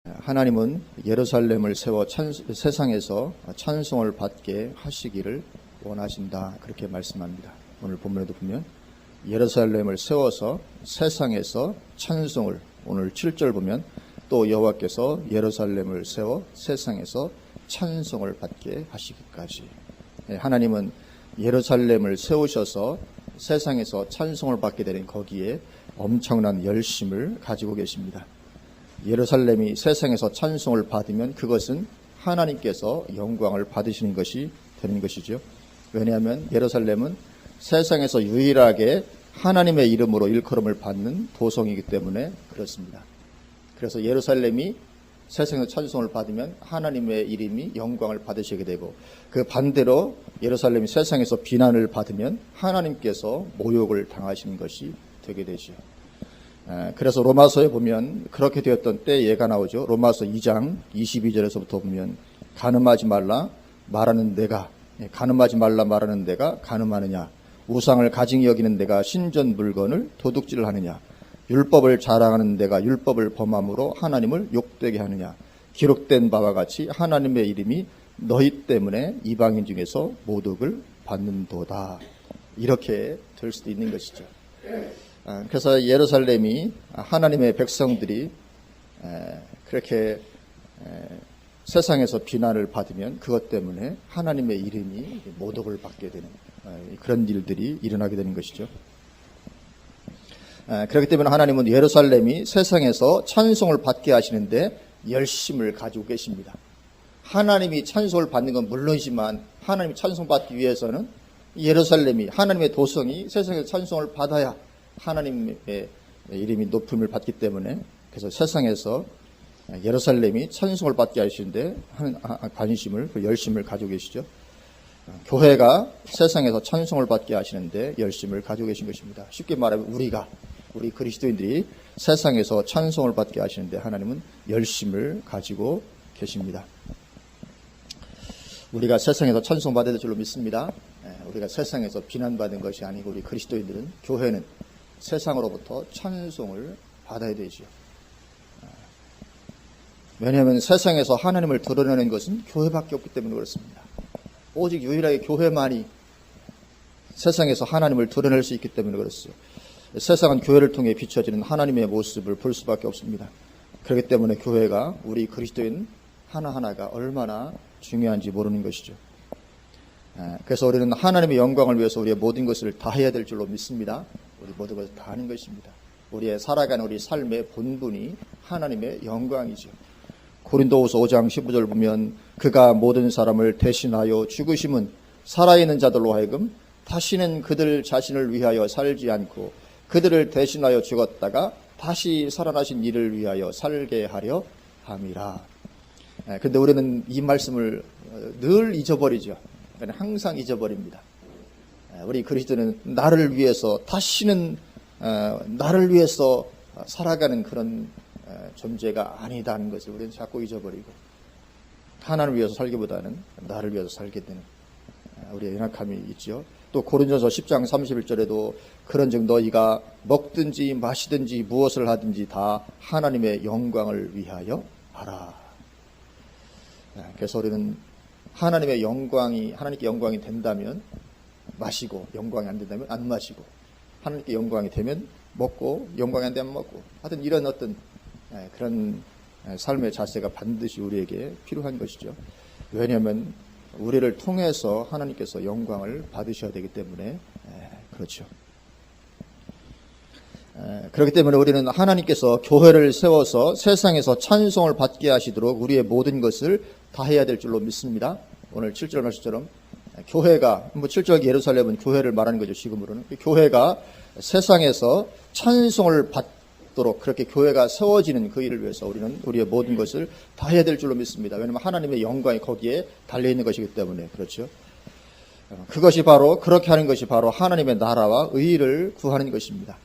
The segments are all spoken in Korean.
하나님은 예루살렘을 세워 세상에서 찬송을 받게 하시기를 원하신다. 그렇게 말씀합니다. 오늘 본문에도 보면 예루살렘을 세워서 세상에서 찬송을, 오늘 7절 보면 또 여호와께서 예루살렘을 세워 세상에서 찬송을 받게 하시기까지. 하나님은 예루살렘을 세우셔서 세상에서 찬송을 받게 되는 거기에 엄청난 열심을 가지고 계십니다. 예루살렘이 세상에서 찬송을 받으면 그것은 하나님께서 영광을 받으시는 것이 되는 것이죠. 왜냐하면 예루살렘은 세상에서 유일하게 하나님의 이름으로 일컬음을 받는 도성이기 때문에 그렇습니다. 그래서 예루살렘이 세상에서 찬송을 받으면 하나님의 이름이 영광을 받으시게 되고, 그 반대로 예루살렘이 세상에서 비난을 받으면 하나님께서 모욕을 당하시는 것이 되게 되죠. 그래서 로마서에 보면 그렇게 되었던 때 예가 나오죠. 로마서 2장 22절에서부터 보면 간음하지 말라 말하는 내가, 간음하지 말라 말하는 내가 간음하느냐, 우상을 가증히 여기는 내가 신전 물건을 도둑질을 하느냐, 율법을 자랑하는 내가 율법을 범함으로 하나님을 욕되게 하느냐, 기록된 바와 같이 하나님의 이름이 너희 때문에 이방인 중에서 모독을 받는도다. 이렇게 될 수도 있는 것이죠. 그래서 예루살렘이, 하나님의 백성들이 그렇게 세상에서 비난을 받으면 그것 때문에 하나님의 이름이 모독을 받게 되는 그런 일들이 일어나게 되는 것이죠. 그렇기 때문에 하나님은 예루살렘이 세상에서 찬송을 받게 하시는데 열심을 가지고 계십니다. 하나님이 찬송을 받는 건 물론이지만 하나님이 찬송받기 위해서는 예루살렘이, 하나님의 도성이 세상에서 찬송을 받아야 하나님의 이름이 높임을 받기 때문에, 그래서 세상에서 예루살렘이 찬송을 받게 하시는데 관심을, 그 열심을 가지고 계시죠. 교회가 세상에서 찬송을 받게 하시는데 열심을 가지고 계신 것입니다. 쉽게 말하면 우리 그리스도인들이 세상에서 찬송을 받게 하시는데 하나님은 열심을 가지고 계십니다. 우리가 세상에서 찬송받아야 될 줄로 믿습니다. 우리가 세상에서 비난받은 것이 아니고 우리 그리스도인들은, 교회는 세상으로부터 찬송을 받아야 되죠. 왜냐하면 세상에서 하나님을 드러내는 것은 교회밖에 없기 때문에 그렇습니다. 오직 유일하게 교회만이 세상에서 하나님을 드러낼 수 있기 때문에 그렇습니다. 세상은 교회를 통해 비춰지는 하나님의 모습을 볼 수밖에 없습니다. 그렇기 때문에 교회가, 우리 그리스도인 하나하나가 얼마나 중요한지 모르는 것이죠. 그래서 우리는 하나님의 영광을 위해서 우리의 모든 것을 다 해야 될 줄로 믿습니다. 우리 모든 것을 다 하는 것입니다. 우리의 살아가는 우리 삶의 본분이 하나님의 영광이죠. 고린도후서 5장 15절 보면 그가 모든 사람을 대신하여 죽으심은 살아있는 자들로 하여금 다시는 그들 자신을 위하여 살지 않고 그들을 대신하여 죽었다가 다시 살아나신 이를 위하여 살게 하려 함이라. 그런데 우리는 이 말씀을 늘 잊어버리죠. 항상 잊어버립니다. 우리 그리스도는 나를 위해서, 다시는 나를 위해서 살아가는 그런 존재가 아니다는 것을 우리는 자꾸 잊어버리고, 하나님을 위해서 살기보다는 나를 위해서 살게 되는 우리의 연약함이 있죠. 또 고린도서 10장 31절에도 그런즉 너희가 먹든지 마시든지 무엇을 하든지 다 하나님의 영광을 위하여 하라. 그래서 우리는 하나님의 영광이, 하나님께 영광이 된다면 마시고, 영광이 안 된다면 안 마시고, 하나님께 영광이 되면 먹고, 영광이 안 되면 먹고, 하여튼 이런 어떤 그런 삶의 자세가 반드시 우리에게 필요한 것이죠. 왜냐하면 우리를 통해서 하나님께서 영광을 받으셔야 되기 때문에 그렇죠. 그렇기 때문에 우리는 하나님께서 교회를 세워서 세상에서 찬송을 받게 하시도록 우리의 모든 것을 다 해야 될 줄로 믿습니다. 오늘 7절 말씀처럼 교회가, 7절 예루살렘은 교회를 말하는 거죠. 지금으로는 교회가 세상에서 찬송을 받도록 그렇게 교회가 세워지는 그 일을 위해서 우리는 우리의 모든 것을 다 해야 될 줄로 믿습니다. 왜냐하면 하나님의 영광이 거기에 달려있는 것이기 때문에 그렇죠. 그것이 바로, 그렇게 하는 것이 바로 하나님의 나라와 의를 구하는 것입니다.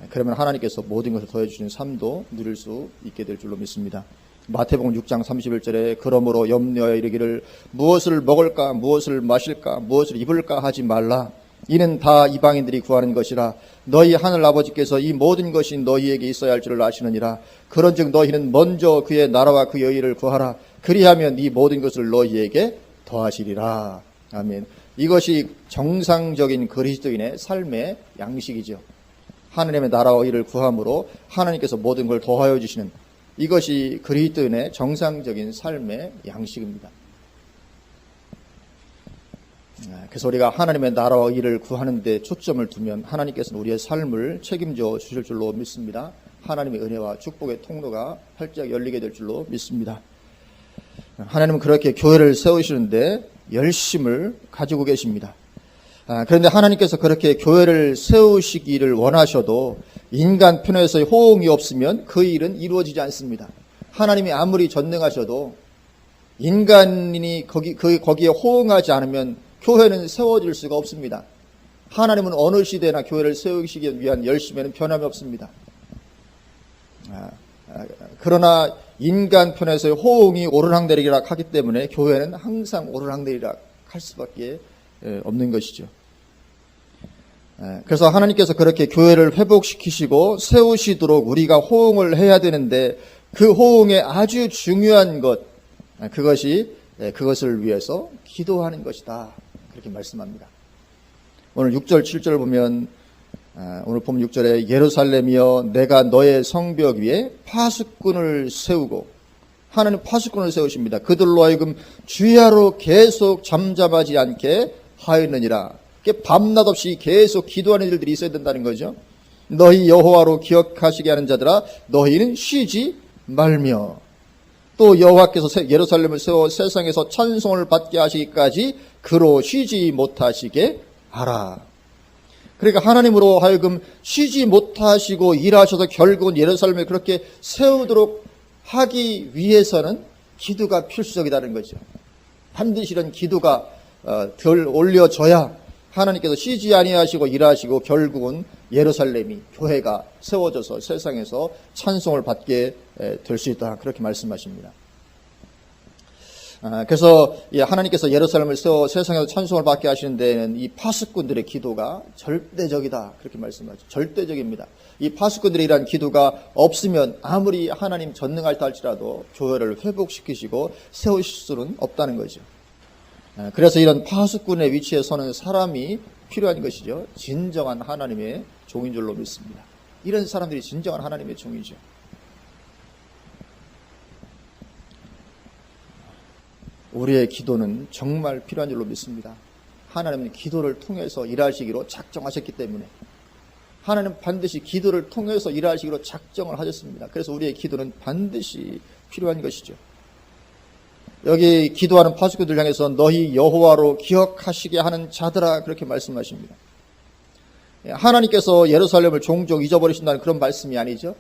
그러면 하나님께서 모든 것을 더해주시는 삶도 누릴 수 있게 될 줄로 믿습니다. 마태복음 6장 31절에 그러므로 염려하여 이르기를 무엇을 먹을까 무엇을 마실까 무엇을 입을까 하지 말라. 이는 다 이방인들이 구하는 것이라. 너희 하늘 아버지께서 이 모든 것이 너희에게 있어야 할 줄을 아시느니라. 그런즉 너희는 먼저 그의 나라와 그의 의를 구하라. 그리하면 이 모든 것을 너희에게 더하시리라. 아멘. 이것이 정상적인 그리스도인의 삶의 양식이죠. 하나님의 나라와 의를 구함으로 하나님께서 모든 걸 더하여 주시는, 이것이 그리스도인의 정상적인 삶의 양식입니다. 그래서 우리가 하나님의 나라와 의를 구하는 데 초점을 두면 하나님께서는 우리의 삶을 책임져 주실 줄로 믿습니다. 하나님의 은혜와 축복의 통로가 활짝 열리게 될 줄로 믿습니다. 하나님은 그렇게 교회를 세우시는데 열심을 가지고 계십니다. 그런데 하나님께서 그렇게 교회를 세우시기를 원하셔도 인간 편에서의 호응이 없으면 그 일은 이루어지지 않습니다. 하나님이 아무리 전능하셔도 인간이 거기에 호응하지 않으면 교회는 세워질 수가 없습니다. 하나님은 어느 시대나 교회를 세우시기 위한 열심에는 변함이 없습니다. 그러나 인간 편에서의 호응이 오르락내리락 하기 때문에 교회는 항상 오르락내리락 할 수밖에 없는 것이죠. 그래서 하나님께서 그렇게 교회를 회복시키시고 세우시도록 우리가 호응을 해야 되는데, 그 호응의 아주 중요한 것, 그것을 위해서 기도하는 것이다, 그렇게 말씀합니다. 오늘 6절 7절을 보면, 오늘 본 6절에 예루살렘이여 내가 너의 성벽 위에 파수꾼을 세우고, 하나님 파수꾼을 세우십니다. 그들로 하여금 주야로 계속 잠잠하지 않게 하였느니라. 밤낮 없이 계속 기도하는 일들이 있어야 된다는 거죠. 너희 여호와로 기억하시게 하는 자들아 너희는 쉬지 말며, 또 여호와께서 예루살렘을 세워 세상에서 찬송을 받게 하시기까지 그로 쉬지 못하시게 하라. 그러니까 하나님으로 하여금 쉬지 못하시고 일하셔서 결국은 예루살렘을 그렇게 세우도록 하기 위해서는 기도가 필수적이라는 거죠. 반드시 이런 기도가 덜 올려져야 하나님께서 쉬지 아니하시고 일하시고 결국은 예루살렘이, 교회가 세워져서 세상에서 찬송을 받게 될 수 있다, 그렇게 말씀하십니다. 그래서 하나님께서 예루살렘을 세워 세상에서 찬송을 받게 하시는 데에는 이 파수꾼들의 기도가 절대적이다, 그렇게 말씀하죠. 절대적입니다. 이 파수꾼들의 이러한 기도가 없으면 아무리 하나님 전능하다 할지라도 교회를 회복시키시고 세우실 수는 없다는 거죠. 그래서 이런 파수꾼의 위치에 서는 사람이 필요한 것이죠. 진정한 하나님의 종인 줄로 믿습니다. 이런 사람들이 진정한 하나님의 종이죠. 우리의 기도는 정말 필요한 줄로 믿습니다. 하나님은 기도를 통해서 일하시기로 작정하셨기 때문에, 하나님은 반드시 기도를 통해서 일하시기로 작정을 하셨습니다. 그래서 우리의 기도는 반드시 필요한 것이죠. 여기 기도하는 파수꾼들 향해서 너희 여호와로 기억하시게 하는 자들아, 그렇게 말씀하십니다. 하나님께서 예루살렘을 종종 잊어버리신다는 그런 말씀이 아니죠.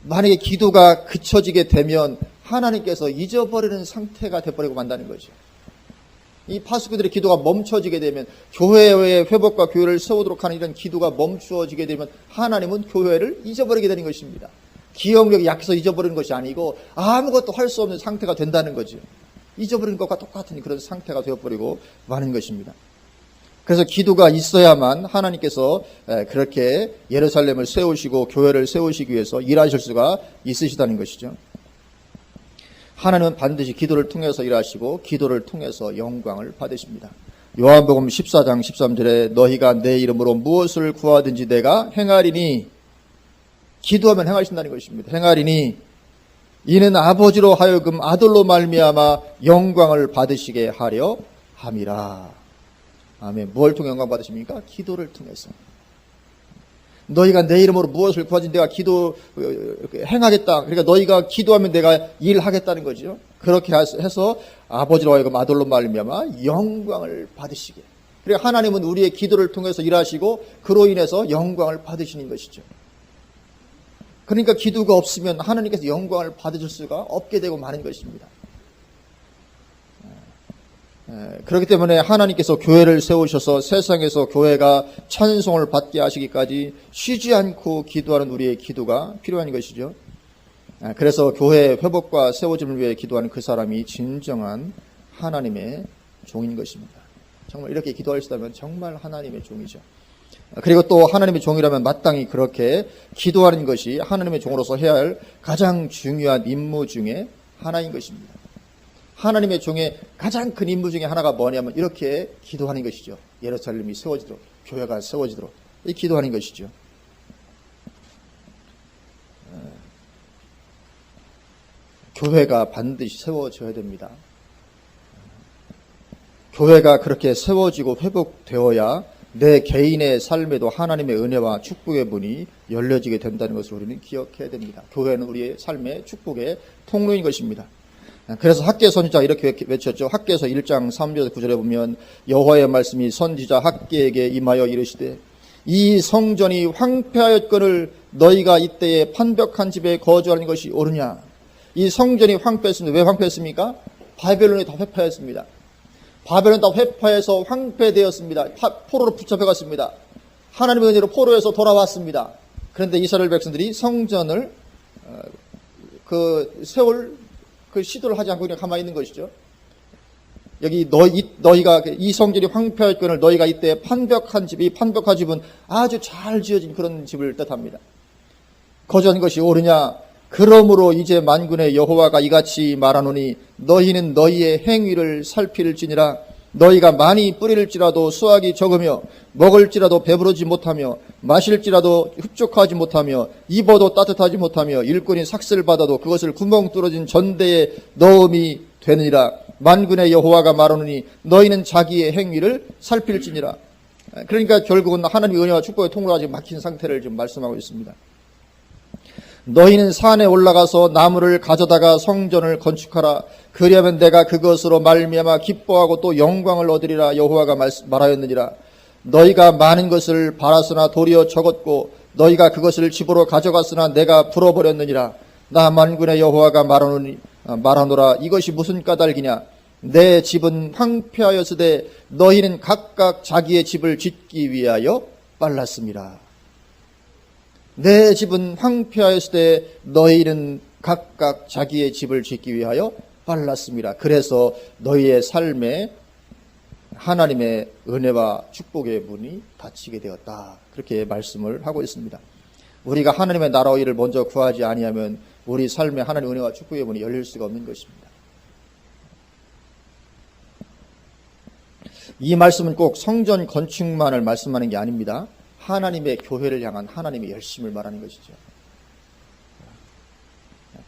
만약에 기도가 그쳐지게 되면 하나님께서 잊어버리는 상태가 되어버리고 만다는 거죠. 이 파수꾼들의 기도가 멈춰지게 되면, 교회의 회복과 교회를 세우도록 하는 이런 기도가 멈추어지게 되면 하나님은 교회를 잊어버리게 되는 것입니다. 기억력이 약해서 잊어버리는 것이 아니고 아무것도 할 수 없는 상태가 된다는 거죠. 잊어버린 것과 똑같은 그런 상태가 되어버리고 마는 것입니다. 그래서 기도가 있어야만 하나님께서 그렇게 예루살렘을 세우시고 교회를 세우시기 위해서 일하실 수가 있으시다는 것이죠. 하나님은 반드시 기도를 통해서 일하시고 기도를 통해서 영광을 받으십니다. 요한복음 14장 13절에 너희가 내 이름으로 무엇을 구하든지 내가 행하리니, 기도하면 행하신다는 것입니다. 행하리니 이는 아버지로 하여금 아들로 말미암아 영광을 받으시게 하려 함이라. 아멘. 무엇을 통해 영광 받으십니까? 기도를 통해서. 너희가 내 이름으로 무엇을 구하든지 내가 행하겠다. 그러니까 너희가 기도하면 내가 일하겠다는 거죠. 그렇게 해서 아버지로 하여금 아들로 말미암아 영광을 받으시게. 그러니까 하나님은 우리의 기도를 통해서 일하시고 그로 인해서 영광을 받으시는 것이죠. 그러니까 기도가 없으면 하나님께서 영광을 받으실 수가 없게 되고 마는 것입니다. 그렇기 때문에 하나님께서 교회를 세우셔서 세상에서 교회가 찬송을 받게 하시기까지 쉬지 않고 기도하는 우리의 기도가 필요한 것이죠. 그래서 교회의 회복과 세워짐을 위해 기도하는 그 사람이 진정한 하나님의 종인 것입니다. 정말 이렇게 기도할 수 있다면 정말 하나님의 종이죠. 그리고 또 하나님의 종이라면 마땅히 그렇게 기도하는 것이 하나님의 종으로서 해야 할 가장 중요한 임무 중에 하나인 것입니다. 하나님의 종의 가장 큰 임무 중에 하나가 뭐냐면 이렇게 기도하는 것이죠. 예루살렘이 세워지도록, 교회가 세워지도록 이 기도하는 것이죠. 교회가 반드시 세워져야 됩니다. 교회가 그렇게 세워지고 회복되어야 내 개인의 삶에도 하나님의 은혜와 축복의 문이 열려지게 된다는 것을 우리는 기억해야 됩니다. 교회는 우리의 삶의 축복의 통로인 것입니다. 그래서 학개 선지자가 이렇게 외쳤죠. 학개서 1장 3절 9절에 보면 여호와의 말씀이 선지자 학개에게 임하여 이르시되 이 성전이 황폐하였거늘 너희가 이때에 판벽한 집에 거주하는 것이 옳으냐. 이 성전이 황폐했습니다. 왜 황폐했습니까? 바벨론이 다 회파했습니다. 바벨론 다 회파해서 황폐되었습니다. 포로로 붙잡혀갔습니다. 하나님의 은혜로 포로에서 돌아왔습니다. 그런데 이스라엘 백성들이 성전을 세울 시도를 하지 않고 그냥 가만히 있는 것이죠. 여기 너희가 이 성전이 황폐할거늘 너희가 이때 판벽한 집, 이 판벽한 집은 아주 잘 지어진 그런 집을 뜻합니다. 거주한 것이 옳으냐? 그러므로 이제 만군의 여호와가 이같이 말하노니 너희는 너희의 행위를 살필지니라. 너희가 많이 뿌릴지라도 수확이 적으며 먹을지라도 배부르지 못하며 마실지라도 흡족하지 못하며 입어도 따뜻하지 못하며 일꾼이 삭슬 받아도 그것을 구멍 뚫어진 전대에 넣음이 되느니라. 만군의 여호와가 말하노니 너희는 자기의 행위를 살필지니라. 그러니까 결국은 하나님의 은혜와 축복의 통로가 지금 막힌 상태를 지금 말씀하고 있습니다. 너희는 산에 올라가서 나무를 가져다가 성전을 건축하라. 그리하면 내가 그것으로 말미암아 기뻐하고 또 영광을 얻으리라. 여호와가 말하였느니라. 너희가 많은 것을 바랐으나 도리어 적었고 너희가 그것을 집으로 가져갔으나 내가 불어버렸느니라. 나 만군의 여호와가 말하노라. 이것이 무슨 까닭이냐. 내 집은 황폐하였으되 너희는 각각 자기의 집을 짓기 위하여 빨랐습니다. 내 집은 황폐하였을 때 너희는 각각 자기의 집을 짓기 위하여 빨랐습니다. 그래서 너희의 삶에 하나님의 은혜와 축복의 문이 닫히게 되었다. 그렇게 말씀을 하고 있습니다. 우리가 하나님의 나라의 일을 먼저 구하지 아니하면 우리 삶에 하나님의 은혜와 축복의 문이 열릴 수가 없는 것입니다. 이 말씀은 꼭 성전 건축만을 말씀하는 게 아닙니다. 하나님의 교회를 향한 하나님의 열심을 말하는 것이죠.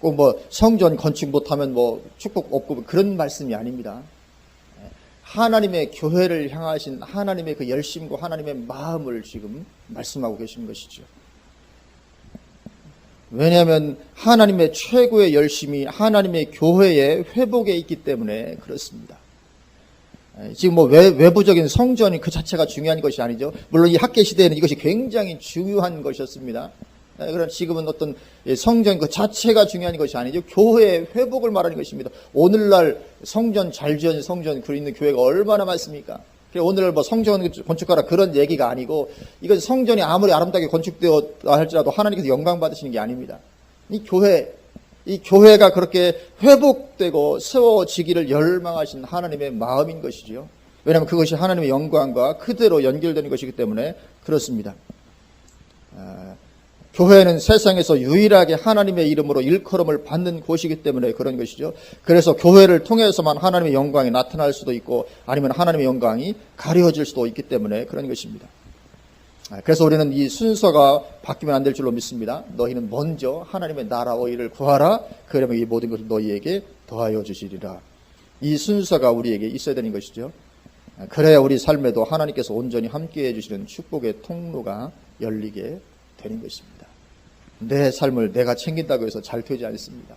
꼭 성전 건축 못하면 축복 없고 그런 말씀이 아닙니다. 하나님의 교회를 향하신 하나님의 그 열심과 하나님의 마음을 지금 말씀하고 계신 것이죠. 왜냐하면 하나님의 최고의 열심이 하나님의 교회의 회복에 있기 때문에 그렇습니다. 지금 외부적인 성전이 그 자체가 중요한 것이 아니죠. 물론 이 학개 시대에는 이것이 굉장히 중요한 것이었습니다. 그러나 지금은 어떤 성전 그 자체가 중요한 것이 아니죠. 교회의 회복을 말하는 것입니다. 오늘날 성전 잘 지은 성전 그 있는 교회가 얼마나 많습니까? 오늘날 성전 건축하라 그런 얘기가 아니고 이건 성전이 아무리 아름답게 건축되어 할지라도 하나님께서 영광 받으시는 게 아닙니다. 이 교회가 그렇게 회복되고 세워지기를 열망하신 하나님의 마음인 것이지요. 왜냐하면 그것이 하나님의 영광과 그대로 연결되는 것이기 때문에 그렇습니다. 교회는 세상에서 유일하게 하나님의 이름으로 일컬음을 받는 곳이기 때문에 그런 것이죠. 그래서 교회를 통해서만 하나님의 영광이 나타날 수도 있고 아니면 하나님의 영광이 가려질 수도 있기 때문에 그런 것입니다. 그래서 우리는 이 순서가 바뀌면 안 될 줄로 믿습니다. 너희는 먼저 하나님의 나라와 일을 구하라. 그러면 이 모든 것을 너희에게 더하여 주시리라. 이 순서가 우리에게 있어야 되는 것이죠. 그래야 우리 삶에도 하나님께서 온전히 함께해 주시는 축복의 통로가 열리게 되는 것입니다. 내 삶을 내가 챙긴다고 해서 잘 되지 않습니다.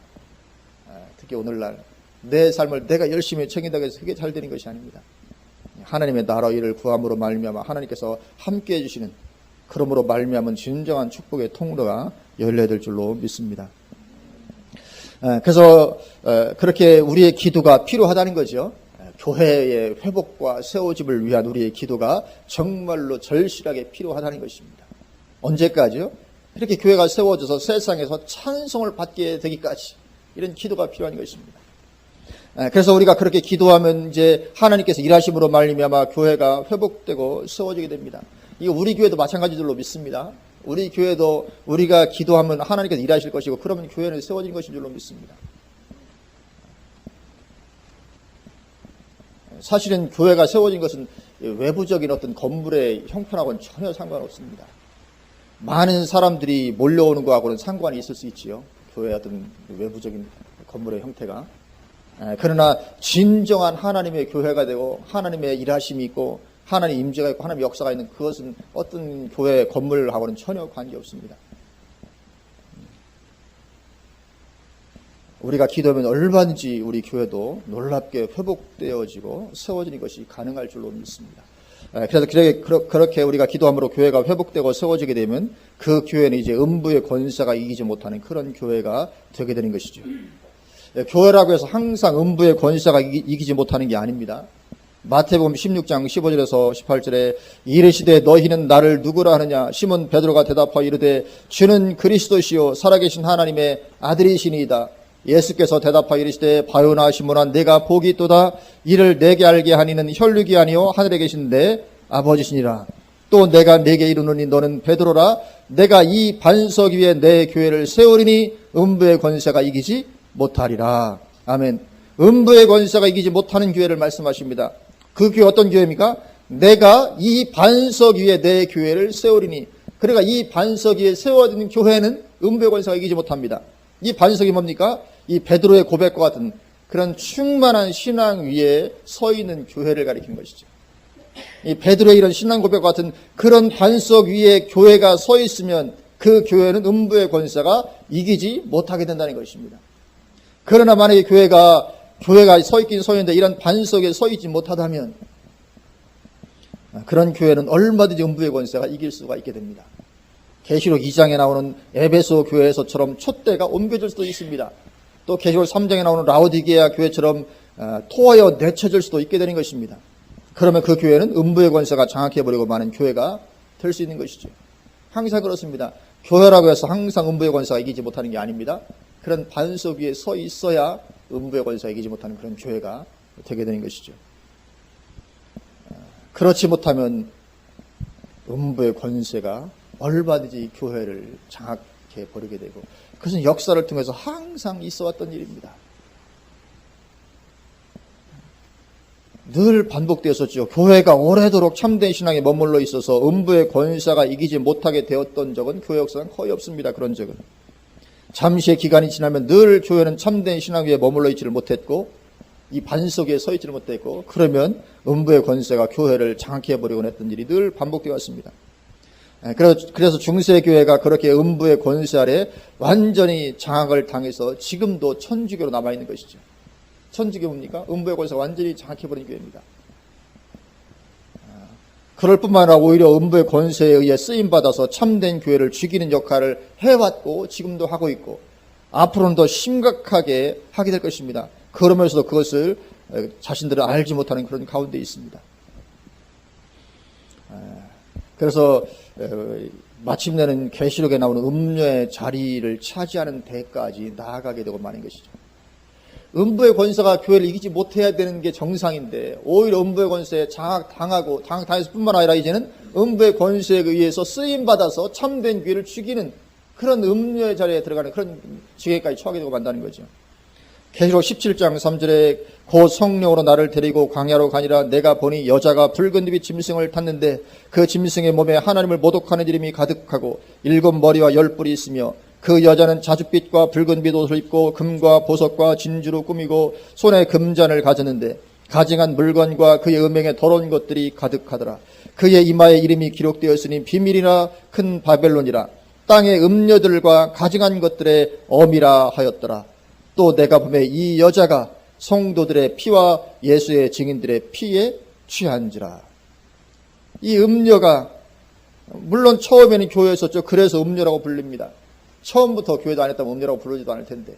특히 오늘날 내 삶을 내가 열심히 챙긴다고 해서 그게 잘 되는 것이 아닙니다. 하나님의 나라 일을 구함으로 말미암아 하나님께서 함께해 주시는 그러므로 말미암은 진정한 축복의 통로가 열려야 될 줄로 믿습니다. 그래서 그렇게 우리의 기도가 필요하다는 거죠. 교회의 회복과 세워짐을 위한 우리의 기도가 정말로 절실하게 필요하다는 것입니다. 언제까지요? 이렇게 교회가 세워져서 세상에서 찬송을 받게 되기까지 이런 기도가 필요한 것입니다. 그래서 우리가 그렇게 기도하면 이제 하나님께서 일하심으로 말미암아 교회가 회복되고 세워지게 됩니다. 이거 우리 교회도 마찬가지로 믿습니다. 우리 교회도 우리가 기도하면 하나님께서 일하실 것이고 그러면 교회는 세워진 것인 줄로 믿습니다. 사실은 교회가 세워진 것은 외부적인 어떤 건물의 형편하고는 전혀 상관없습니다. 많은 사람들이 몰려오는 것하고는 상관이 있을 수 있지요. 교회의 어떤 외부적인 건물의 형태가. 그러나 진정한 하나님의 교회가 되고 하나님의 일하심이 있고 하나님의 임재가 있고 하나님의 역사가 있는 그것은 어떤 교회 건물하고는 전혀 관계없습니다. 우리가 기도하면 얼마든지 우리 교회도 놀랍게 회복되어지고 세워지는 것이 가능할 줄로 믿습니다. 그래서 그렇게 우리가 기도함으로 교회가 회복되고 세워지게 되면 그 교회는 이제 음부의 권세가 이기지 못하는 그런 교회가 되게 되는 것이죠. 교회라고 해서 항상 음부의 권세가 이기지 못하는 게 아닙니다. 마태복음 16장 15절에서 18절에 이르시되 너희는 나를 누구라 하느냐 시몬 베드로가 대답하여 이르되 주는 그리스도시요 살아계신 하나님의 아들이시니이다. 예수께서 대답하여 이르시되 바요나 시몬아 내가 복이 있도다. 이를 내게 알게 하니는 혈육이 아니요 하늘에 계신 내 아버지시니라. 또 내가 내게 이르노니 너는 베드로라. 내가 이 반석 위에 내 교회를 세우리니 음부의 권세가 이기지 못하리라. 아멘. 음부의 권세가 이기지 못하는 교회를 말씀하십니다. 그 교회 어떤 교회입니까? 내가 이 반석 위에 내 교회를 세우리니. 그러니까 이 반석 위에 세워진 교회는 음부의 권세가 이기지 못합니다. 이 반석이 뭡니까? 이 베드로의 고백과 같은 그런 충만한 신앙 위에 서 있는 교회를 가리키는 것이죠. 이 베드로의 이런 신앙 고백과 같은 그런 반석 위에 교회가 서 있으면 그 교회는 음부의 권세가 이기지 못하게 된다는 것입니다. 그러나 만약에 교회가 서 있긴 서 있는데 이런 반석에 서 있지 못하다면 그런 교회는 얼마든지 음부의 권세가 이길 수가 있게 됩니다. 계시록 2장에 나오는 에베소 교회에서처럼 촛대가 옮겨질 수도 있습니다. 또 계시록 3장에 나오는 라오디게아 교회처럼 토하여 내쳐질 수도 있게 되는 것입니다. 그러면 그 교회는 음부의 권세가 장악해버리고 많은 교회가 될 수 있는 것이죠. 항상 그렇습니다. 교회라고 해서 항상 음부의 권세가 이기지 못하는 게 아닙니다. 그런 반석 위에 서 있어야 음부의 권세가 이기지 못하는 그런 교회가 되게 되는 것이죠. 그렇지 못하면 음부의 권세가 얼마든지 교회를 장악해 버리게 되고 그것은 역사를 통해서 항상 있어왔던 일입니다. 늘 반복되었었죠. 교회가 오래도록 참된 신앙에 머물러 있어서 음부의 권세가 이기지 못하게 되었던 적은 교회 역사는 거의 없습니다. 그런 적은. 잠시의 기간이 지나면 늘 교회는 참된 신앙 위에 머물러 있지를 못했고 이 반석 위에 서 있지를 못했고 그러면 음부의 권세가 교회를 장악해버리곤 했던 일이 늘 반복되어 왔습니다. 그래서 중세교회가 그렇게 음부의 권세 아래 완전히 장악을 당해서 지금도 천주교로 남아있는 것이죠. 천주교 뭡니까? 음부의 권세가 완전히 장악해버린 교회입니다. 그럴 뿐만 아니라 오히려 음부의 권세에 의해 쓰임받아서 참된 교회를 죽이는 역할을 해왔고 지금도 하고 있고 앞으로는 더 심각하게 하게 될 것입니다. 그러면서도 그것을 자신들은 알지 못하는 그런 가운데 있습니다. 그래서 마침내는 계시록에 나오는 음녀의 자리를 차지하는 데까지 나아가게 되고 마는 것이죠. 음부의 권세가 교회를 이기지 못해야 되는 게 정상인데 오히려 음부의 권세에 장악당했을 뿐만 아니라 이제는 음부의 권세에 의해서 쓰임받아서 참된 교회를 죽이는 그런 음녀의 자리에 들어가는 그런 지경까지 처하게 되고 만다는 거죠. 계시록 17장 3절에 곧 성령으로 나를 데리고 광야로 가니라. 내가 보니 여자가 붉은 빛 짐승을 탔는데 그 짐승의 몸에 하나님을 모독하는 이름이 가득하고 7머리와 10뿔이 있으며 그 여자는 자줏빛과 붉은 빛 옷을 입고 금과 보석과 진주로 꾸미고 손에 금잔을 가졌는데 가증한 물건과 그의 음행에 더러운 것들이 가득하더라. 그의 이마에 이름이 기록되었으니 비밀이나 큰 바벨론이라. 땅의 음녀들과 가증한 것들의 어미라 하였더라. 또 내가 보매 이 여자가 성도들의 피와 예수의 증인들의 피에 취한지라. 이 음녀가 물론 처음에는 교회였었죠. 그래서 음녀라고 불립니다. 처음부터 교회도 안 했다면 음녀라고 부르지도 않을 텐데.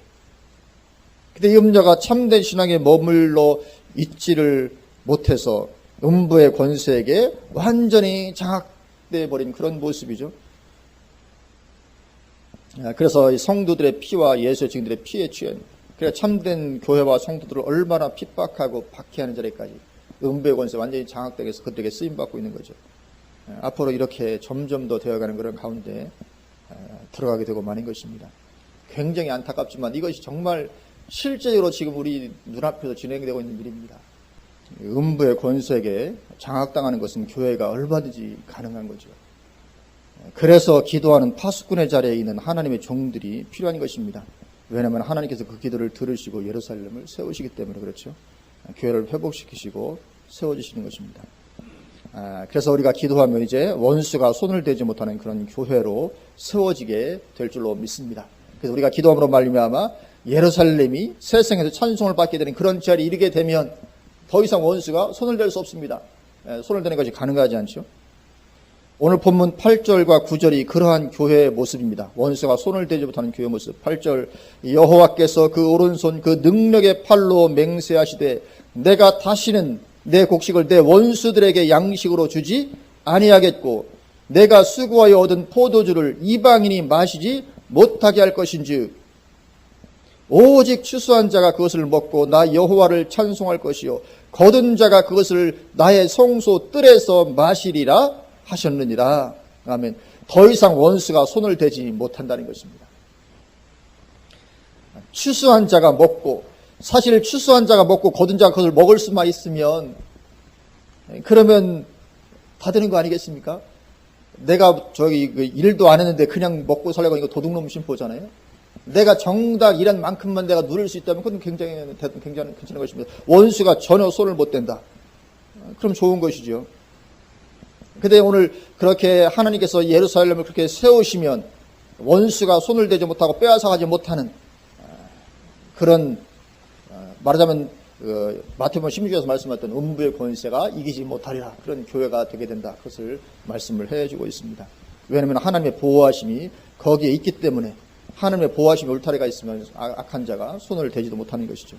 근데 이 음녀가 참된 신앙에 머물러 있지를 못해서 음부의 권세에게 완전히 장악돼 버린 그런 모습이죠. 그래서 이 성도들의 피와 예수의 증인들의 피에 취한. 그래 참된 교회와 성도들을 얼마나 핍박하고 박해하는 자리까지 음부의 권세 완전히 장악되어서 그들에게 쓰임받고 있는 거죠. 앞으로 이렇게 점점 더 되어가는 그런 가운데 들어가게 되고 마는 것입니다. 굉장히 안타깝지만 이것이 정말 실제적으로 지금 우리 눈앞에서 진행되고 있는 일입니다. 음부의 권세에게 장악당하는 것은 교회가 얼마든지 가능한 거죠. 그래서 기도하는 파수꾼의 자리에 있는 하나님의 종들이 필요한 것입니다. 왜냐하면 하나님께서 그 기도를 들으시고 예루살렘을 세우시기 때문에 그렇죠. 교회를 회복시키시고 세워주시는 것입니다. 그래서 우리가 기도하면 이제 원수가 손을 대지 못하는 그런 교회로 세워지게 될 줄로 믿습니다. 그래서 우리가 기도함으로 말미암아 예루살렘이 세상에서 찬송을 받게 되는 그런 자리에 이르게 되면 더 이상 원수가 손을 댈 수 없습니다. 손을 대는 것이 가능하지 않죠. 오늘 본문 8절과 9절이 그러한 교회의 모습입니다. 원수가 손을 대지 못하는 교회의 모습. 8절 여호와께서 그 오른손 그 능력의 팔로 맹세하시되 내가 다시는 내 곡식을 내 원수들에게 양식으로 주지 아니하겠고 내가 수고하여 얻은 포도주를 이방인이 마시지 못하게 할 것인즉 오직 추수한 자가 그것을 먹고 나 여호와를 찬송할 것이요 거둔 자가 그것을 나의 성소 뜰에서 마시리라 하셨느니라. 아멘. 더 이상 원수가 손을 대지 못한다는 것입니다. 추수한 자가 먹고, 사실 추수한 자가 먹고 거둔 자가 그것을 먹을 수만 있으면 그러면 다 되는 거 아니겠습니까? 내가 일도 안 했는데 그냥 먹고 살려고 하니까 도둑놈 심보잖아요. 내가 정작 일한 만큼만 내가 누릴 수 있다면 그건 굉장히 괜찮은 것입니다. 원수가 전혀 손을 못 댄다. 그럼 좋은 것이죠. 근데 오늘 그렇게 하나님께서 예루살렘을 그렇게 세우시면 원수가 손을 대지 못하고 빼앗아가지 못하는 그런 말하자면 마태복음 16절에서 말씀하셨던 음부의 권세가 이기지 못하리라 그런 교회가 되게 된다. 그것을 말씀을 해주고 있습니다. 왜냐하면 하나님의 보호하심이 거기에 있기 때문에 하나님의 보호하심이 울타리가 있으면 악한 자가 손을 대지도 못하는 것이죠.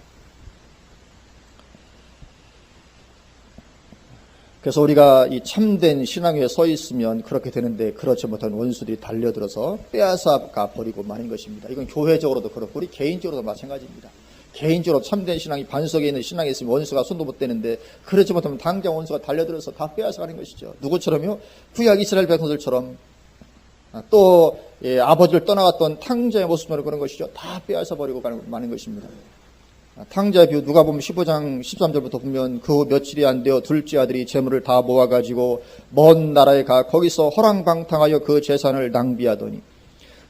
그래서 우리가 이 참된 신앙 위에 서 있으면 그렇게 되는데 그렇지 못한 원수들이 달려들어서 빼앗아가 버리고 마는 것입니다. 이건 교회적으로도 그렇고 우리 개인적으로도 마찬가지입니다. 개인적으로 참된 신앙이 반석에 있는 신앙이 있으면 원수가 손도 못 대는데 그렇지 못하면 당장 원수가 달려들어서 다 빼앗아가는 것이죠. 누구처럼요? 구약 이스라엘 백성들처럼 또 아버지를 떠나갔던 탕자의 모습으로 그런 것이죠. 다 빼앗아버리고 마는 것입니다. 탕자의 비유 누가복음 15장 13절부터 보면 그 며칠이 안 되어 둘째 아들이 재물을 다 모아가지고 먼 나라에 가 거기서 허랑방탕하여 그 재산을 낭비하더니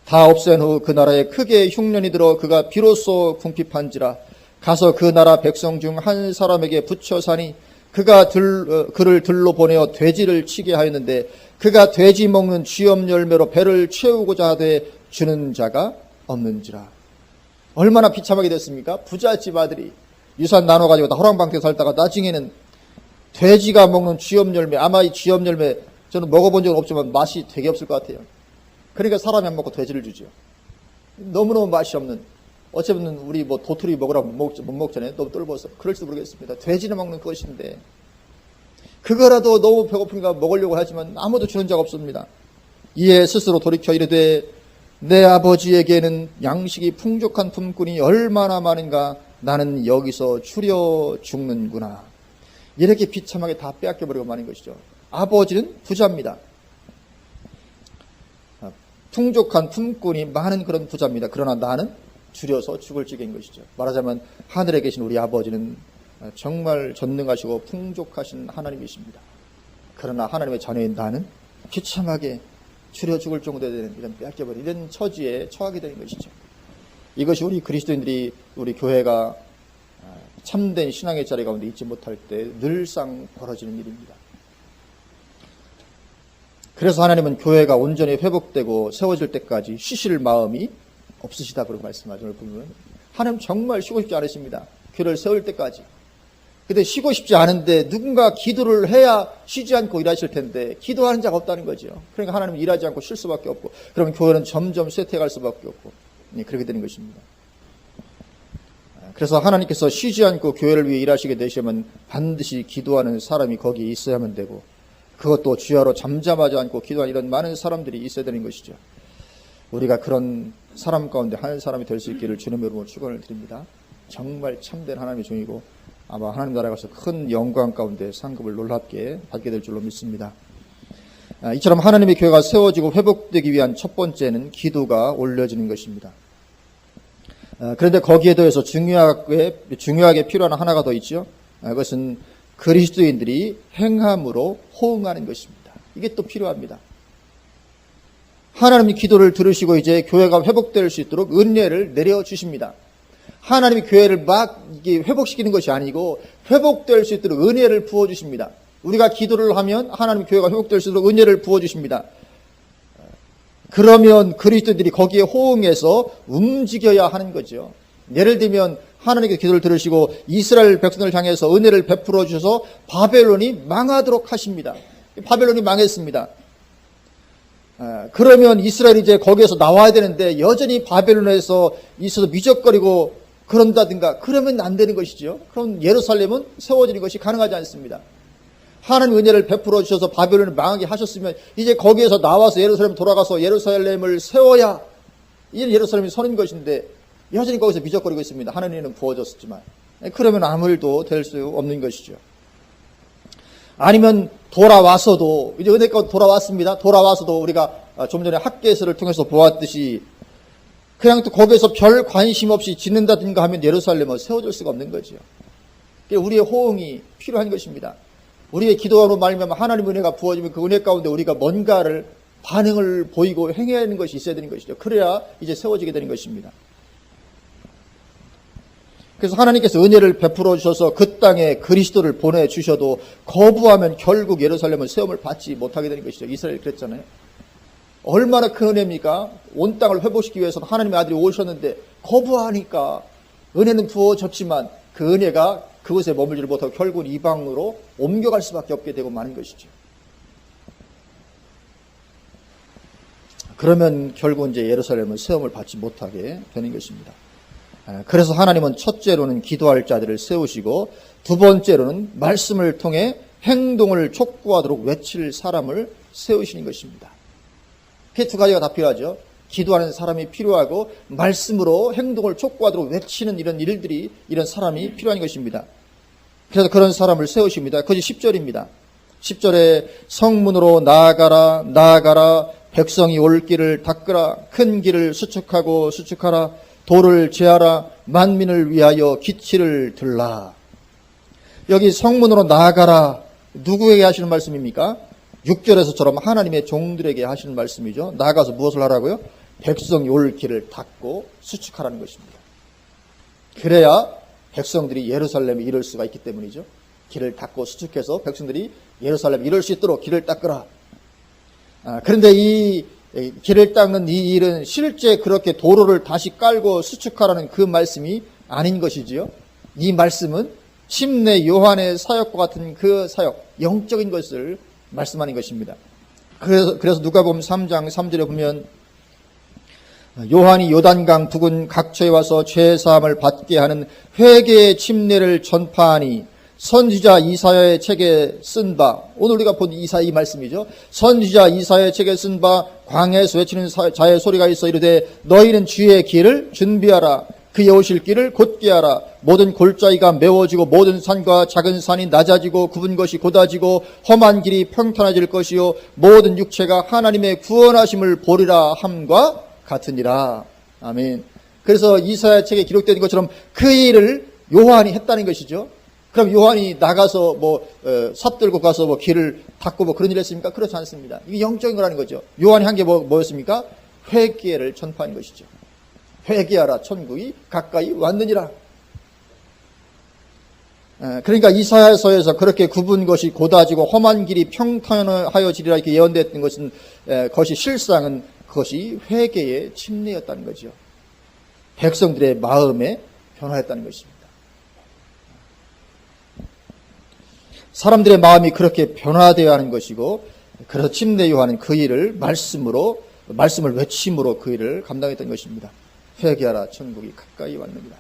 다 없앤 후 그 나라에 크게 흉년이 들어 그가 비로소 궁핍한지라 가서 그 나라 백성 중 한 사람에게 붙여 사니 그가 그를 들로 보내어 돼지를 치게 하였는데 그가 돼지 먹는 쥐염 열매로 배를 채우고자 하되 주는 자가 없는지라. 얼마나 비참하게 됐습니까? 부잣집 아들이 유산 나눠가지고 다 허랑방탕 살다가 나중에는 돼지가 먹는 쥐염 열매, 아마 이 쥐염 열매 저는 먹어본 적은 없지만 맛이 되게 없을 것 같아요. 그러니까 사람이 안 먹고 돼지를 주죠. 너무너무 맛이 없는, 어쩌면 우리 도토리 먹으라고 못 먹잖아요. 너무 떫어서. 그럴지도 모르겠습니다. 돼지는 먹는 것인데 그거라도 너무 배고프니까 먹으려고 하지만 아무도 주는 자가 없습니다. 이에 스스로 돌이켜 이르되 내 아버지에게는 양식이 풍족한 품꾼이 얼마나 많은가 나는 여기서 추려 죽는구나. 이렇게 비참하게 다 빼앗겨버리고 마는 것이죠. 아버지는 부자입니다. 풍족한 품꾼이 많은 그런 부자입니다. 그러나 나는 줄여서 죽을 지경인 것이죠. 말하자면 하늘에 계신 우리 아버지는 정말 전능하시고 풍족하신 하나님이십니다. 그러나 하나님의 자녀인 나는 비참하게 줄여 죽을 정도 되는 이런 빼앗겨버린 이런 처지에 처하게 되는 것이죠. 이것이 우리 그리스도인들이 우리 교회가 참된 신앙의 자리 가운데 있지 못할 때 늘상 벌어지는 일입니다. 그래서 하나님은 교회가 온전히 회복되고 세워질 때까지 쉬실 마음이 없으시다 그렇게 말씀하죠. 오늘 보면 하나님 정말 쉬고 싶지 않으십니다. 교회를 세울 때까지. 근데 쉬고 싶지 않은데 누군가 기도를 해야 쉬지 않고 일하실 텐데 기도하는 자가 없다는 거죠. 그러니까 하나님은 일하지 않고 쉴 수밖에 없고 그러면 교회는 점점 쇠퇴할 수밖에 없고 그렇게 되는 것입니다. 그래서 하나님께서 쉬지 않고 교회를 위해 일하시게 되시면 반드시 기도하는 사람이 거기에 있어야만 되고 그것도 주야로 잠잠하지 않고 기도하는 이런 많은 사람들이 있어야 되는 것이죠. 우리가 그런 사람 가운데 한 사람이 될 수 있기를 주님의 이름으로 축원을 드립니다. 정말 참된 하나님의 종이고 아마 하나님 나라에 가서 큰 영광 가운데 상급을 놀랍게 받게 될 줄로 믿습니다. 이처럼 하나님의 교회가 세워지고 회복되기 위한 첫 번째는 기도가 올려지는 것입니다. 그런데 거기에 더해서 중요하게 필요한 하나가 더 있죠. 그것은 그리스도인들이 행함으로 호응하는 것입니다. 이게 또 필요합니다. 하나님이 기도를 들으시고 이제 교회가 회복될 수 있도록 은혜를 내려주십니다. 하나님이 교회를 막 회복시키는 것이 아니고 회복될 수 있도록 은혜를 부어주십니다. 우리가 기도를 하면 하나님 교회가 회복될 수 있도록 은혜를 부어주십니다. 그러면 그리스도인들이 거기에 호응해서 움직여야 하는 거죠. 예를 들면 하나님께서 기도를 들으시고 이스라엘 백성을 향해서 은혜를 베풀어 주셔서 바벨론이 망하도록 하십니다. 바벨론이 망했습니다. 그러면 이스라엘이 이제 거기에서 나와야 되는데 여전히 바벨론에서 있어서 미적거리고 그런다든가 그러면 안 되는 것이죠. 그럼 예루살렘은 세워지는 것이 가능하지 않습니다. 하나님 은혜를 베풀어 주셔서 바벨론을 망하게 하셨으면 이제 거기에서 나와서 예루살렘 돌아가서 예루살렘을 세워야 이제 예루살렘이 서는 것인데 여전히 거기서 미적거리고 있습니다. 하나님은 부어졌지만 그러면 아무 일도 될 수 없는 것이죠. 아니면 돌아와서도 이제 은혜 가운데 돌아왔습니다. 돌아와서도 우리가 좀 전에 학개서를 통해서 보았듯이 그냥 또 거기에서 별 관심 없이 짓는다든가 하면 예루살렘은 세워질 수가 없는 거죠. 우리의 호응이 필요한 것입니다. 우리의 기도로 말미암아 하나님의 은혜가 부어지면 그 은혜 가운데 우리가 뭔가를 반응을 보이고 행해야 하는 것이 있어야 되는 것이죠. 그래야 이제 세워지게 되는 것입니다. 그래서 하나님께서 은혜를 베풀어 주셔서 그 땅에 그리스도를 보내주셔도 거부하면 결국 예루살렘은 세움을 받지 못하게 되는 것이죠. 이스라엘이 그랬잖아요. 얼마나 큰 은혜입니까? 온 땅을 회복시키기 위해서는 하나님의 아들이 오셨는데 거부하니까 은혜는 부어졌지만 그 은혜가 그곳에 머물지를 못하고 결국은 이방으로 옮겨갈 수밖에 없게 되고 마는 것이죠. 그러면 결국 이제 예루살렘은 세움을 받지 못하게 되는 것입니다. 그래서 하나님은 첫째로는 기도할 자들을 세우시고 두 번째로는 말씀을 통해 행동을 촉구하도록 외칠 사람을 세우시는 것입니다. 그 두 가지가 다 필요하죠. 기도하는 사람이 필요하고 말씀으로 행동을 촉구하도록 외치는 이런 일들이 이런 사람이 필요한 것입니다. 그래서 그런 사람을 세우십니다. 그것이 10절입니다. 10절에 성문으로 나아가라 나아가라 백성이 올 길을 닦으라 큰 길을 수축하라 돌을 제하라 만민을 위하여 기치를 들라. 여기 성문으로 나아가라 누구에게 하시는 말씀입니까? 6절에서처럼 하나님의 종들에게 하시는 말씀이죠. 나아가서 무엇을 하라고요? 백성이 올 길을 닦고 수축하라는 것입니다. 그래야 백성들이 예루살렘에 이를 수가 있기 때문이죠. 길을 닦고 수축해서 백성들이 예루살렘에 이를 수 있도록 길을 닦으라. 그런데 이 길을 닦는 이 일은 실제 그렇게 도로를 다시 깔고 수축하라는 그 말씀이 아닌 것이지요. 이 말씀은 침례 요한의 사역과 같은 그 사역, 영적인 것을 말씀하는 것입니다. 그래서 누가복음 3장 3절에 보면 요한이 요단강 부근 각처에 와서 죄사함을 받게 하는 회개의 침례를 전파하니 선지자 이사야의 책에 쓴 바, 오늘 우리가 본 이사야 이 말씀이죠. 선지자 이사야의 책에 쓴 바 광야에서 외치는 자의 소리가 있어 이르되 너희는 주의 길을 준비하라. 그의 오실 길을 곧게 하라. 모든 골짜기가 메워지고 모든 산과 작은 산이 낮아지고 굽은 것이 곧아지고 험한 길이 평탄해질 것이요 모든 육체가 하나님의 구원하심을 보리라 함과 같으니라. 아멘. 그래서 이사야 책에 기록된 것처럼 그 일을 요한이 했다는 것이죠. 그럼 요한이 나가서 삽 들고 가서 길을 닦고 그런 일을 했습니까? 그렇지 않습니다. 이게 영적인 거라는 거죠. 요한이 한 게 뭐였습니까? 회개를 전파한 것이죠. 회개하라 천국이 가까이 왔느니라. 그러니까 이사야서에서 그렇게 굽은 것이 곧아지고 험한 길이 평탄하여지리라 이렇게 예언됐던 것은 그것이 실상은 그것이 회개의 침례였다는 거죠. 백성들의 마음에 변화했다는 것입니다. 사람들의 마음이 그렇게 변화되어야 하는 것이고 그래서 침례 요한은 그 일을 말씀을 외침으로 그 일을 감당했던 것입니다. 회개하라 천국이 가까이 왔느니라.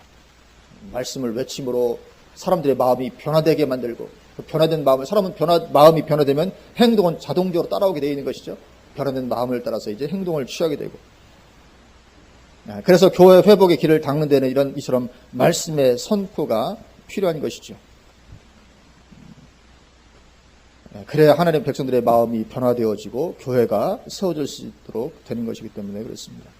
말씀을 외침으로 사람들의 마음이 변화되게 만들고 그 변화된 마음을 마음이 변화되면 행동은 자동적으로 따라오게 되어 있는 것이죠. 변화된 마음을 따라서 이제 행동을 취하게 되고 그래서 교회 회복의 길을 닦는 데는 이처럼 말씀의 선포가 필요한 것이죠. 그래야 하나님의 백성들의 마음이 변화되어지고 교회가 세워질 수 있도록 되는 것이기 때문에 그렇습니다.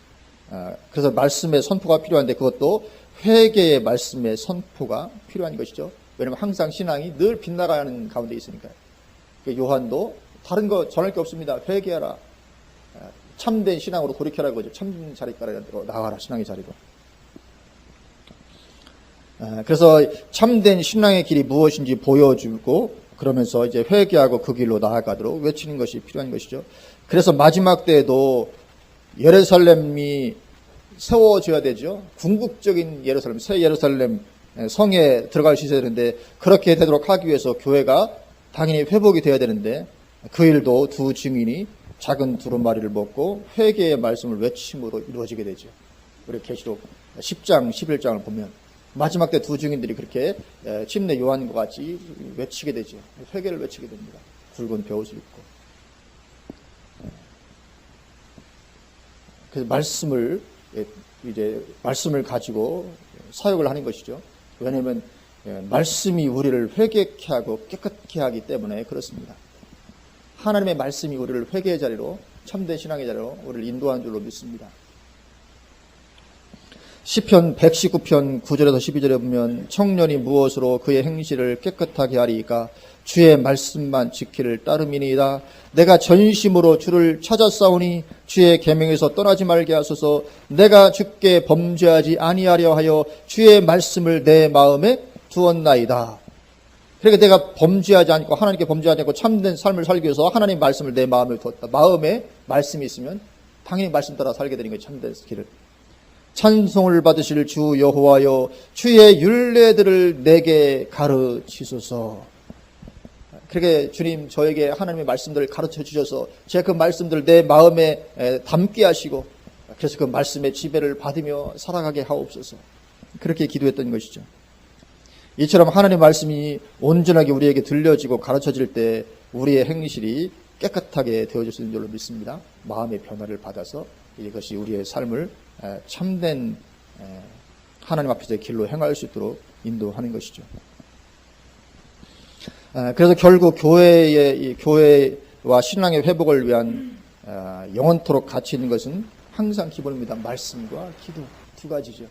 그래서 말씀의 선포가 필요한데 그것도 회개의 말씀의 선포가 필요한 것이죠. 왜냐하면 항상 신앙이 늘 빗나가는 가운데 있으니까요. 요한도 다른 거 전할 게 없습니다. 회개하라. 참된 신앙으로 돌이켜라 거죠. 참된 자리가로 나와라. 신앙의 자리로. 그래서 참된 신앙의 길이 무엇인지 보여주고 그러면서 이제 회개하고 그 길로 나아가도록 외치는 것이 필요한 것이죠. 그래서 마지막 때에도 예루살렘이 세워져야 되죠. 궁극적인 예루살렘, 새 예루살렘 성에 들어갈 수 있어야 되는데 그렇게 되도록 하기 위해서 교회가 당연히 회복이 되어야 되는데 그 일도 두 증인이 작은 두루마리를 먹고 회개의 말씀을 외침으로 이루어지게 되죠. 우리 계시록 10장, 11장을 보면 마지막 때 두 증인들이 그렇게 침례 요한과 같이 외치게 되죠. 회개를 외치게 됩니다. 굵은 베옷을 입고. 그래서 말씀을 가지고 사역을 하는 것이죠. 왜냐하면 말씀이 우리를 회개케 하고 깨끗게 하기 때문에 그렇습니다. 하나님의 말씀이 우리를 회개의 자리로, 참된 신앙의 자리로 우리를 인도하는 줄로 믿습니다. 시편 119편 9절에서 12절에 보면 청년이 무엇으로 그의 행실을 깨끗하게 하리이까 주의 말씀만 지키를 따름이니이다. 내가 전심으로 주를 찾았사오니 주의 계명에서 떠나지 말게 하소서. 내가 주께 범죄하지 아니하려 하여 주의 말씀을 내 마음에 두었나이다. 그러니까 내가 범죄하지 않고 하나님께 범죄하지 않고 참된 삶을 살기 위해서 하나님의 말씀을 내 마음에 두었다. 마음에 말씀이 있으면 당연히 말씀 따라 살게 되는 거예요. 참된 길을. 찬송을 받으실 주 여호와여 주의 율례들을 내게 가르치소서. 그렇게 주님 저에게 하나님의 말씀들을 가르쳐 주셔서 제가 그 말씀들을 내 마음에 담게 하시고 그래서 그 말씀의 지배를 받으며 살아가게 하옵소서. 그렇게 기도했던 것이죠. 이처럼 하나님의 말씀이 온전하게 우리에게 들려지고 가르쳐질 때 우리의 행실이 깨끗하게 되어질 수 있는 줄로 믿습니다. 마음의 변화를 받아서 이것이 우리의 삶을 참된 하나님 앞에서의 길로 행할 수 있도록 인도하는 것이죠. 그래서 결국 교회와 신앙의 회복을 위한 영원토록 가치 있는 것은 항상 기본입니다. 말씀과 기도 두 가지죠.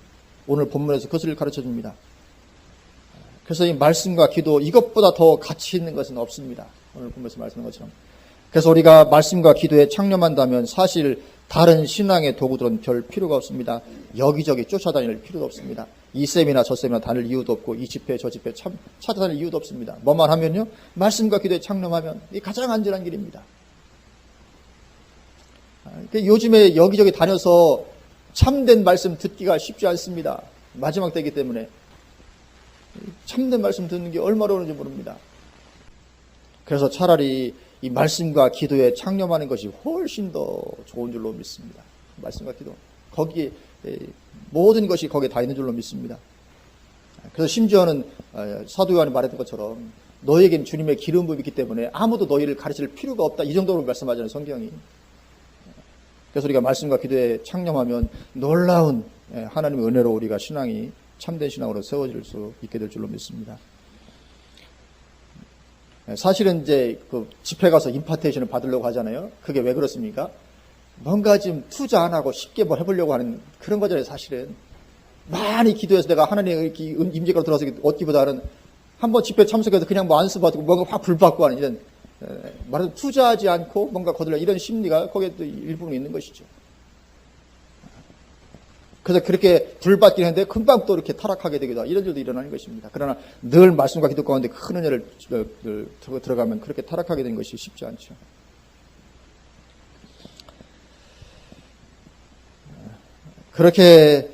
오늘 본문에서 그것을 가르쳐 줍니다. 그래서 이 말씀과 기도 이것보다 더 가치 있는 것은 없습니다. 오늘 본문에서 말씀한 것처럼. 그래서 우리가 말씀과 기도에 창념한다면 사실 다른 신앙의 도구들은 별 필요가 없습니다. 여기저기 쫓아다닐 필요도 없습니다. 이 셈이나 저 셈이나 다닐 이유도 없고 이 집회 저 집회 찾아다닐 이유도 없습니다. 뭐만 하면요. 말씀과 기도에 창념하면 이 가장 안전한 길입니다. 요즘에 여기저기 다녀서 참된 말씀 듣기가 쉽지 않습니다. 마지막 때이기 때문에 참된 말씀 듣는 게 얼마나 어려운지 모릅니다. 그래서 차라리 이 말씀과 기도에 창념하는 것이 훨씬 더 좋은 줄로 믿습니다. 말씀과 기도. 거기에 모든 것이 거기에 다 있는 줄로 믿습니다. 그래서 심지어는 사도 요한이 말했던 것처럼 너희에겐 주님의 기름 부음이 있기 때문에 아무도 너희를 가르칠 필요가 없다. 이 정도로 말씀하잖아요. 성경이. 그래서 우리가 말씀과 기도에 창념하면 놀라운 하나님의 은혜로 우리가 신앙이 참된 신앙으로 세워질 수 있게 될 줄로 믿습니다. 사실은 이제 그 집회 가서 임파테이션을 받으려고 하잖아요. 그게 왜 그렇습니까? 뭔가 좀 투자 안 하고 쉽게 뭐 해보려고 하는 그런 거잖아요. 사실은 많이 기도해서 내가 하나님의 임재가로 들어서 얻기보다는 한번 집회 참석해서 그냥 뭐 안수 받고 뭔가 확 불받고 하는 이런 말하자면 투자하지 않고 뭔가 거들려 이런 심리가 거기에 또 일부분 있는 것이죠. 그래서 그렇게 불받긴 했는데 금방 또 이렇게 타락하게 되기도 하고 이런 일도 일어나는 것입니다. 그러나 늘 말씀과 기도 가운데 큰 은혜를 들어가면 그렇게 타락하게 되는 것이 쉽지 않죠. 그렇게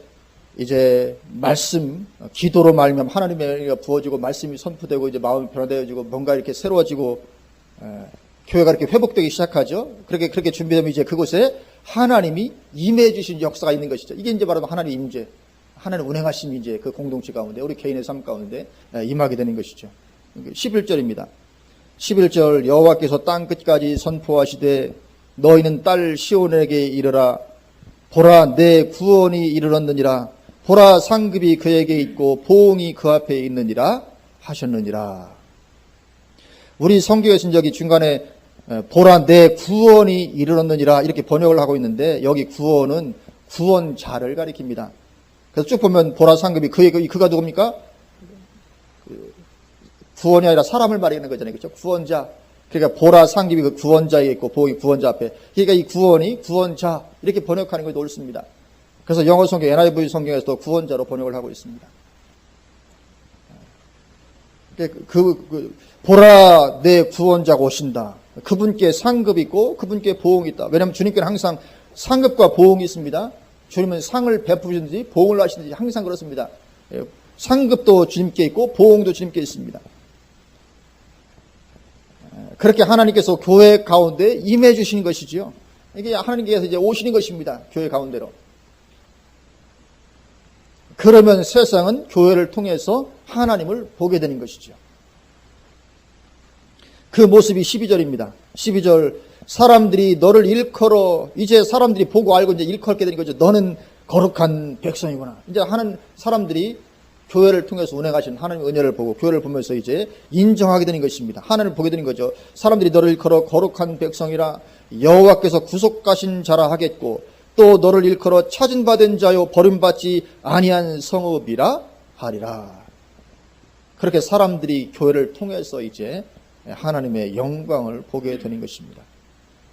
이제 말씀, 기도로 말미암아 하나님의 은혜가 부어지고 말씀이 선포되고 이제 마음이 변화되어지고 뭔가 이렇게 새로워지고 교회가 이렇게 회복되기 시작하죠. 그렇게 준비되면 이제 그곳에 하나님이 임해 주신 역사가 있는 것이죠. 이게 이제 바로 하나님의 임재, 하나님 운행하심이 이제 그 공동체 가운데 우리 개인의 삶 가운데 임하게 되는 것이죠. 11절입니다. 11절 여호와께서 땅 끝까지 선포하시되 너희는 딸 시온에게 이르라 보라 내 구원이 이르렀느니라. 보라 상급이 그에게 있고 보응이 그 앞에 있느니라 하셨느니라. 우리 성경에 쓴 적이 중간에 보라 내 구원이 이르렀느니라 이렇게 번역을 하고 있는데 여기 구원은 구원자를 가리킵니다. 그래서 쭉 보면 보라 상급이 그가 누굽니까? 구원이 아니라 사람을 말하는 거잖아요. 그렇죠? 구원자. 그러니까 보라 상급이 그 구원자에 있고 보응이 구원자 앞에. 그러니까 이 구원이 구원자 이렇게 번역하는 것이 옳습니다. 그래서 영어 성경 NIV 성경에서도 구원자로 번역을 하고 있습니다. 보라 내 구원자가 오신다. 그분께 상급이 있고 그분께 보응이 있다. 왜냐하면 주님께는 항상 상급과 보응이 있습니다. 주님은 상을 베푸시든지 보응을 하시든지 항상 그렇습니다. 상급도 주님께 있고 보응도 주님께 있습니다. 그렇게 하나님께서 교회 가운데 임해 주시는 것이지요. 이게 하나님께서 이제 오시는 것입니다. 교회 가운데로. 그러면 세상은 교회를 통해서 하나님을 보게 되는 것이죠. 그 모습이 12절입니다. 12절 사람들이 너를 일컬어 이제 사람들이 보고 알고 이제 일컬게 되는 거죠. 너는 거룩한 백성이구나. 이제 하는 사람들이 교회를 통해서 운행하신 하나님의 은혜를 보고 교회를 보면서 이제 인정하게 되는 것입니다. 하나님을 보게 되는 거죠. 사람들이 너를 일컬어 거룩한 백성이라 여호와께서 구속하신 자라 하겠고 또 너를 일컬어 찾은 받은 자요 버림받지 아니한 성읍이라 하리라. 그렇게 사람들이 교회를 통해서 이제 하나님의 영광을 보게 되는 것입니다.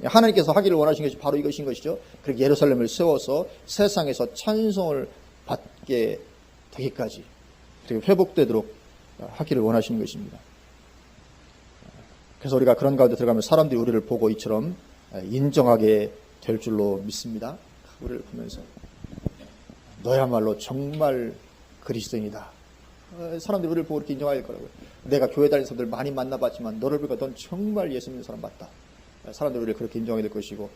하나님께서 하기를 원하신 것이 바로 이것인 것이죠. 그렇게 예루살렘을 세워서 세상에서 찬송을 받게 되기까지 회복되도록 하기를 원하시는 것입니다. 그래서 우리가 그런 가운데 들어가면 사람들이 우리를 보고 이처럼 인정하게 될 줄로 믿습니다. 우리를 보면서 너야말로 정말 그리스도인이다. 사람들이 우리를 보고 이렇게 인정할 거라고요. 내가 교회 다니는 사람들 많이 만나봤지만 너를 보니까 넌 정말 예수 믿는 사람 맞다. 사람들이 우리를 그렇게 인정하게 될 것이고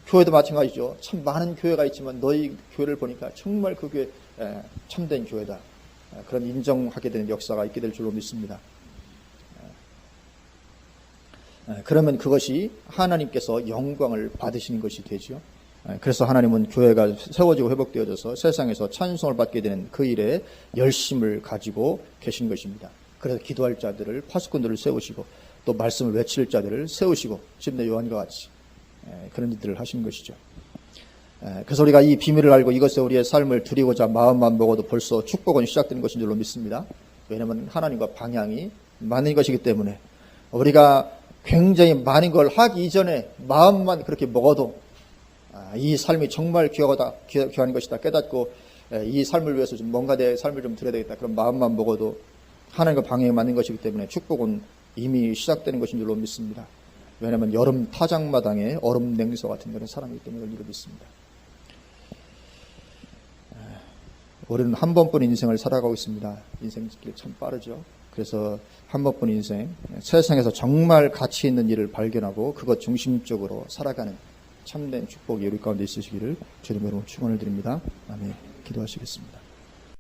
교회도 마찬가지죠. 참 많은 교회가 있지만 너희 교회를 보니까 정말 그 교회 참된 교회다. 그런 인정하게 되는 역사가 있게 될 줄로 믿습니다. 그러면 그것이 하나님께서 영광을 받으시는 것이 되죠. 그래서 하나님은 교회가 세워지고 회복되어져서 세상에서 찬송을 받게 되는 그 일에 열심을 가지고 계신 것입니다. 그래서 기도할 자들을 파수꾼들을 세우시고 또 말씀을 외칠 자들을 세우시고 집내 요한과 같이 그런 일들을 하신 것이죠. 그래서 우리가 이 비밀을 알고 이것에 우리의 삶을 드리고자 마음만 먹어도 벌써 축복은 시작되는 것인 줄로 믿습니다. 왜냐하면 하나님과 방향이 맞는 것이기 때문에 우리가 굉장히 많은 걸 하기 이전에 마음만 그렇게 먹어도 이 삶이 정말 귀한 것이다 깨닫고 이 삶을 위해서 좀 뭔가 내 삶을 좀 드려야 되겠다 그런 마음만 먹어도 하나님과 방향에 맞는 것이기 때문에 축복은 이미 시작되는 것인 줄로 믿습니다. 왜냐하면 여름 타작마당에 얼음 냉서 같은 그런 사람이기 때문에 그런 줄로 믿습니다. 우리는 한 번뿐 인생을 살아가고 있습니다. 인생길이 참 빠르죠. 그래서 한 번뿐 인생 세상에서 정말 가치 있는 일을 발견하고 그것 중심적으로 살아가는 참된 축복이 우리 가운데 있으시기를 주님 여러분 축원을 드립니다. 아멘. 기도하시겠습니다.